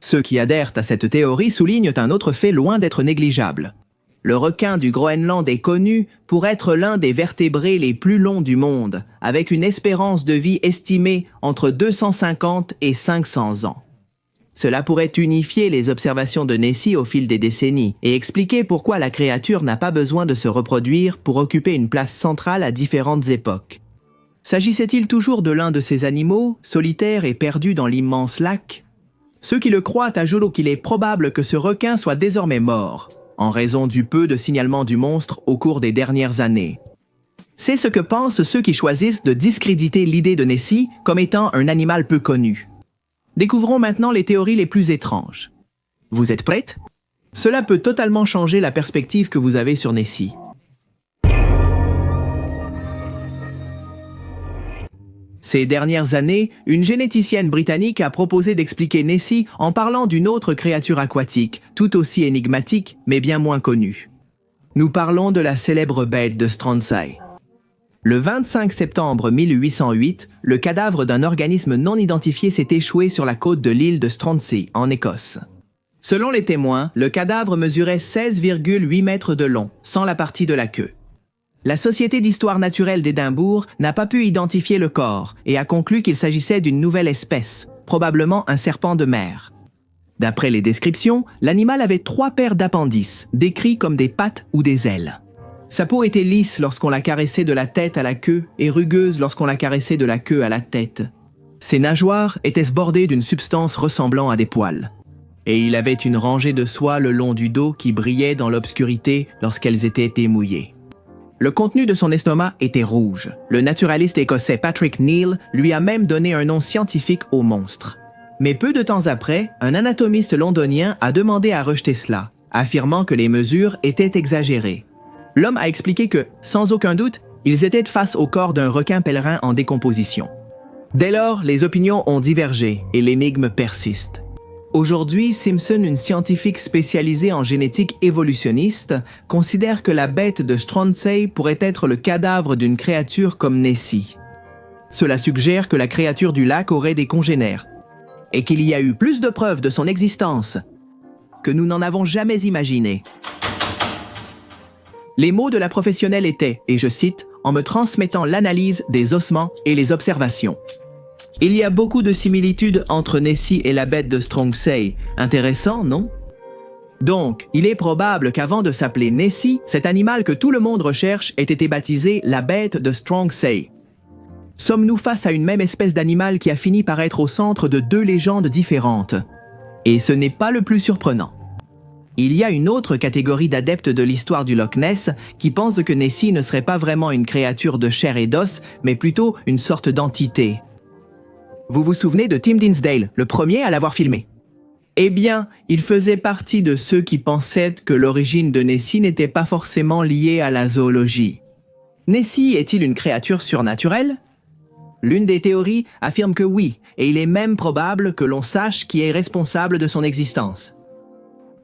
Ceux qui adhèrent à cette théorie soulignent un autre fait loin d'être négligeable. Le requin du Groenland est connu pour être l'un des vertébrés les plus longs du monde, avec une espérance de vie estimée entre 250 et 500 ans. Cela pourrait unifier les observations de Nessie au fil des décennies et expliquer pourquoi la créature n'a pas besoin de se reproduire pour occuper une place centrale à différentes époques. S'agissait-il toujours de l'un de ces animaux, solitaires et perdus dans l'immense lac? Ceux qui le croient ajoutent qu'il est probable que ce requin soit désormais mort, en raison du peu de signalement du monstre au cours des dernières années. C'est ce que pensent ceux qui choisissent de discréditer l'idée de Nessie comme étant un animal peu connu. Découvrons maintenant les théories les plus étranges. Vous êtes prêtes? Cela peut totalement changer la perspective que vous avez sur Nessie. Ces dernières années, une généticienne britannique a proposé d'expliquer Nessie en parlant d'une autre créature aquatique, tout aussi énigmatique, mais bien moins connue. Nous parlons de la célèbre bête de Stronsay. Le 25 septembre 1808, le cadavre d'un organisme non identifié s'est échoué sur la côte de l'île de Stronsay, en Écosse. Selon les témoins, le cadavre mesurait 16,8 mètres de long, sans la partie de la queue. La Société d'histoire naturelle d'Édimbourg n'a pas pu identifier le corps et a conclu qu'il s'agissait d'une nouvelle espèce, probablement un serpent de mer. D'après les descriptions, l'animal avait 3 paires d'appendices, décrits comme des pattes ou des ailes. Sa peau était lisse lorsqu'on la caressait de la tête à la queue et rugueuse lorsqu'on la caressait de la queue à la tête. Ses nageoires étaient bordées d'une substance ressemblant à des poils. Et il avait une rangée de soie le long du dos qui brillait dans l'obscurité lorsqu'elles étaient émouillées. Le contenu de son estomac était rouge. Le naturaliste écossais Patrick Neal lui a même donné un nom scientifique au monstre. Mais peu de temps après, un anatomiste londonien a demandé à rejeter cela, affirmant que les mesures étaient exagérées. L'homme a expliqué que, sans aucun doute, ils étaient face au corps d'un requin pèlerin en décomposition. Dès lors, les opinions ont divergé et l'énigme persiste. Aujourd'hui, Simpson, une scientifique spécialisée en génétique évolutionniste, considère que la bête de Stronsay pourrait être le cadavre d'une créature comme Nessie. Cela suggère que la créature du lac aurait des congénères, et qu'il y a eu plus de preuves de son existence que nous n'en avons jamais imaginé. Les mots de la professionnelle étaient, et je cite, « en me transmettant l'analyse des ossements et les observations ». Il y a beaucoup de similitudes entre Nessie et la bête de Stronsay. Intéressant, non? Donc, il est probable qu'avant de s'appeler Nessie, cet animal que tout le monde recherche ait été baptisé la bête de Strong-Say. Sommes-nous face à une même espèce d'animal qui a fini par être au centre de deux légendes différentes? Et ce n'est pas le plus surprenant. Il y a une autre catégorie d'adeptes de l'histoire du Loch Ness qui pensent que Nessie ne serait pas vraiment une créature de chair et d'os, mais plutôt une sorte d'entité. Vous vous souvenez de Tim Dinsdale, le premier à l'avoir filmé? Eh bien, il faisait partie de ceux qui pensaient que l'origine de Nessie n'était pas forcément liée à la zoologie. Nessie est-il une créature surnaturelle? L'une des théories affirme que oui, et il est même probable que l'on sache qui est responsable de son existence.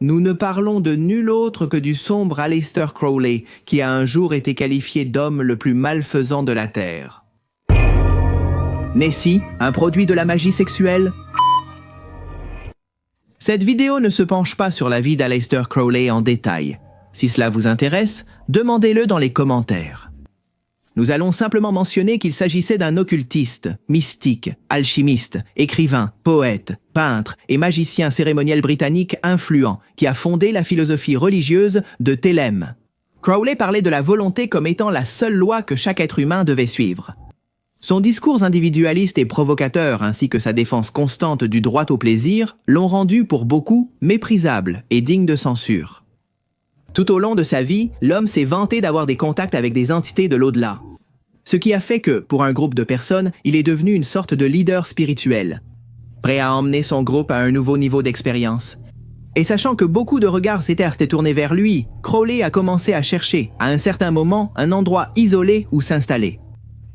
Nous ne parlons de nul autre que du sombre Aleister Crowley, qui a un jour été qualifié d'homme le plus malfaisant de la Terre. Nessie, un produit de la magie sexuelle? Cette vidéo ne se penche pas sur la vie d'Aleister Crowley en détail. Si cela vous intéresse, demandez-le dans les commentaires. Nous allons simplement mentionner qu'il s'agissait d'un occultiste, mystique, alchimiste, écrivain, poète, peintre et magicien cérémoniel britannique influent qui a fondé la philosophie religieuse de Thelème. Crowley parlait de la volonté comme étant la seule loi que chaque être humain devait suivre. Son discours individualiste et provocateur ainsi que sa défense constante du droit au plaisir l'ont rendu pour beaucoup méprisable et digne de censure. Tout au long de sa vie, l'homme s'est vanté d'avoir des contacts avec des entités de l'au-delà. Ce qui a fait que, pour un groupe de personnes, il est devenu une sorte de leader spirituel, prêt à emmener son groupe à un nouveau niveau d'expérience. Et sachant que beaucoup de regards s'étaient tournés vers lui, Crowley a commencé à chercher, à un certain moment, un endroit isolé où s'installer.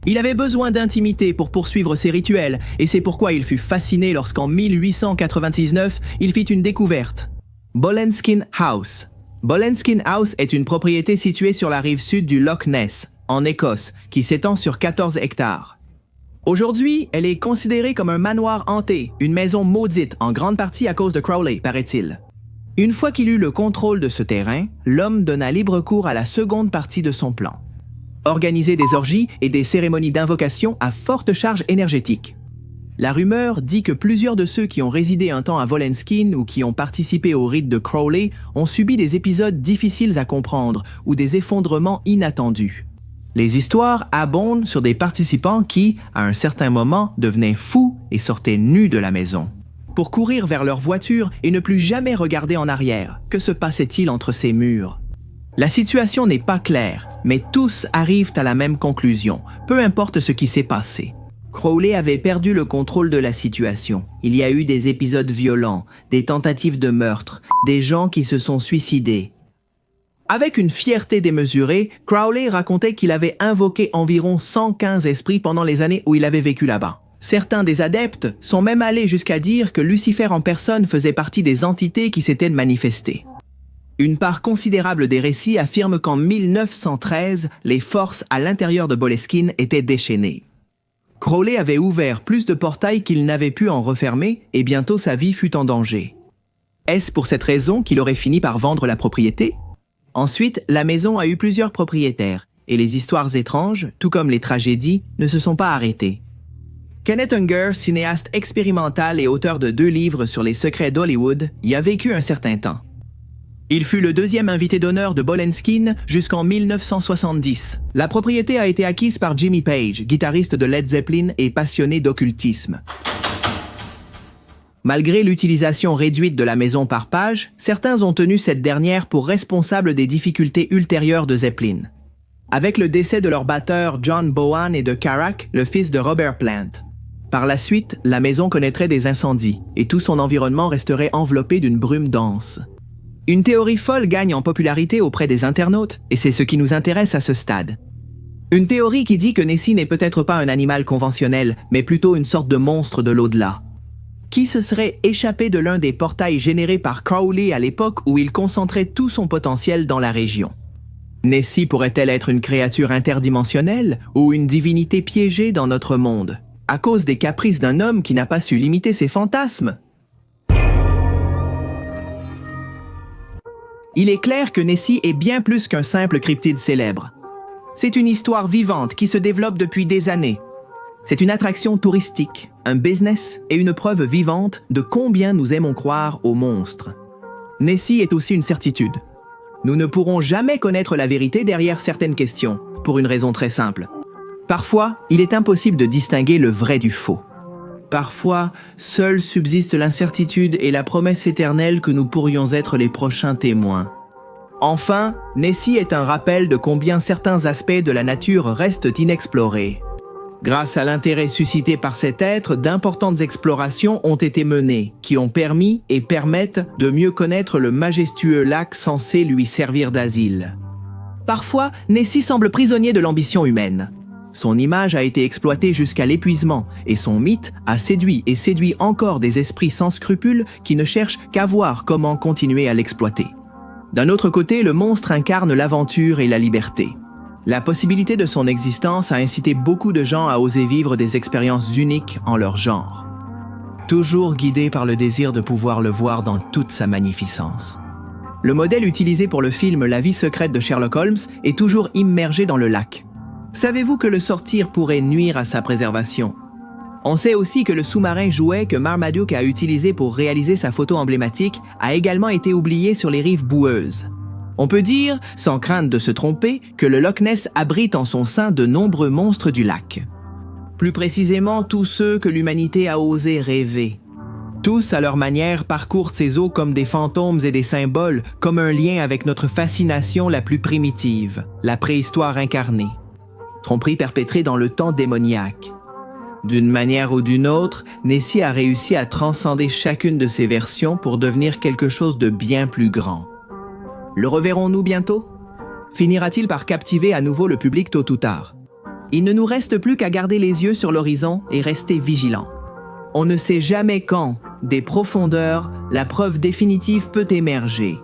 Il avait besoin d'intimité pour poursuivre ses rituels, et c'est pourquoi il fut fasciné lorsqu'en 1899, il fit une découverte. Boleskine House. Boleskine House est une propriété située sur la rive sud du Loch Ness, en Écosse, qui s'étend sur 14 hectares. Aujourd'hui, elle est considérée comme un manoir hanté, une maison maudite, en grande partie à cause de Crowley, paraît-il. Une fois qu'il eut le contrôle de ce terrain, l'homme donna libre cours à la seconde partie de son plan. Organiser des orgies et des cérémonies d'invocation à forte charge énergétique. La rumeur dit que plusieurs de ceux qui ont résidé un temps à Boleskine ou qui ont participé au rite de Crowley ont subi des épisodes difficiles à comprendre ou des effondrements inattendus. Les histoires abondent sur des participants qui, à un certain moment, devenaient fous et sortaient nus de la maison. Pour courir vers leur voiture et ne plus jamais regarder en arrière, que se passait-il entre ces murs? La situation n'est pas claire, mais tous arrivent à la même conclusion, peu importe ce qui s'est passé. Crowley avait perdu le contrôle de la situation. Il y a eu des épisodes violents, des tentatives de meurtre, des gens qui se sont suicidés. Avec une fierté démesurée, Crowley racontait qu'il avait invoqué environ 115 esprits pendant les années où il avait vécu là-bas. Certains des adeptes sont même allés jusqu'à dire que Lucifer en personne faisait partie des entités qui s'étaient manifestées. Une part considérable des récits affirme qu'en 1913, les forces à l'intérieur de Boleskine étaient déchaînées. Crowley avait ouvert plus de portails qu'il n'avait pu en refermer et bientôt sa vie fut en danger. Est-ce pour cette raison qu'il aurait fini par vendre la propriété? Ensuite, la maison a eu plusieurs propriétaires et les histoires étranges, tout comme les tragédies, ne se sont pas arrêtées. Kenneth Unger, cinéaste expérimental et auteur de 2 livres sur les secrets d'Hollywood, y a vécu un certain temps. Il fut le deuxième invité d'honneur de Boleskine jusqu'en 1970. La propriété a été acquise par Jimmy Page, guitariste de Led Zeppelin et passionné d'occultisme. Malgré l'utilisation réduite de la maison par Page, certains ont tenu cette dernière pour responsable des difficultés ultérieures de Zeppelin. Avec le décès de leur batteur John Bohan et de Carac, le fils de Robert Plant. Par la suite, la maison connaîtrait des incendies et tout son environnement resterait enveloppé d'une brume dense. Une théorie folle gagne en popularité auprès des internautes, et c'est ce qui nous intéresse à ce stade. Une théorie qui dit que Nessie n'est peut-être pas un animal conventionnel, mais plutôt une sorte de monstre de l'au-delà. Qui se serait échappé de l'un des portails générés par Crowley à l'époque où il concentrait tout son potentiel dans la région? Nessie pourrait-elle être une créature interdimensionnelle ou une divinité piégée dans notre monde, à cause des caprices d'un homme qui n'a pas su limiter ses fantasmes? Il est clair que Nessie est bien plus qu'un simple cryptide célèbre. C'est une histoire vivante qui se développe depuis des années. C'est une attraction touristique, un business et une preuve vivante de combien nous aimons croire aux monstres. Nessie est aussi une certitude. Nous ne pourrons jamais connaître la vérité derrière certaines questions, pour une raison très simple. Parfois, il est impossible de distinguer le vrai du faux. Parfois, seule subsiste l'incertitude et la promesse éternelle que nous pourrions être les prochains témoins. Enfin, Nessie est un rappel de combien certains aspects de la nature restent inexplorés. Grâce à l'intérêt suscité par cet être, d'importantes explorations ont été menées, qui ont permis et permettent de mieux connaître le majestueux lac censé lui servir d'asile. Parfois, Nessie semble prisonnier de l'ambition humaine. Son image a été exploitée jusqu'à l'épuisement et son mythe a séduit et séduit encore des esprits sans scrupules qui ne cherchent qu'à voir comment continuer à l'exploiter. D'un autre côté, le monstre incarne l'aventure et la liberté. La possibilité de son existence a incité beaucoup de gens à oser vivre des expériences uniques en leur genre. Toujours guidés par le désir de pouvoir le voir dans toute sa magnificence. Le modèle utilisé pour le film La vie secrète de Sherlock Holmes est toujours immergé dans le lac. Savez-vous que le sortir pourrait nuire à sa préservation? On sait aussi que le sous-marin jouet que Marmaduke a utilisé pour réaliser sa photo emblématique a également été oublié sur les rives boueuses. On peut dire, sans crainte de se tromper, que le Loch Ness abrite en son sein de nombreux monstres du lac. Plus précisément, tous ceux que l'humanité a osé rêver. Tous, à leur manière, parcourent ces eaux comme des fantômes et des symboles, comme un lien avec notre fascination la plus primitive, la préhistoire incarnée. Tromperie perpétrée dans le temps démoniaque. D'une manière ou d'une autre, Nessie a réussi à transcender chacune de ces versions pour devenir quelque chose de bien plus grand. Le reverrons-nous bientôt? Finira-t-il par captiver à nouveau le public tôt ou tard? Il ne nous reste plus qu'à garder les yeux sur l'horizon et rester vigilants. On ne sait jamais quand, des profondeurs, la preuve définitive peut émerger.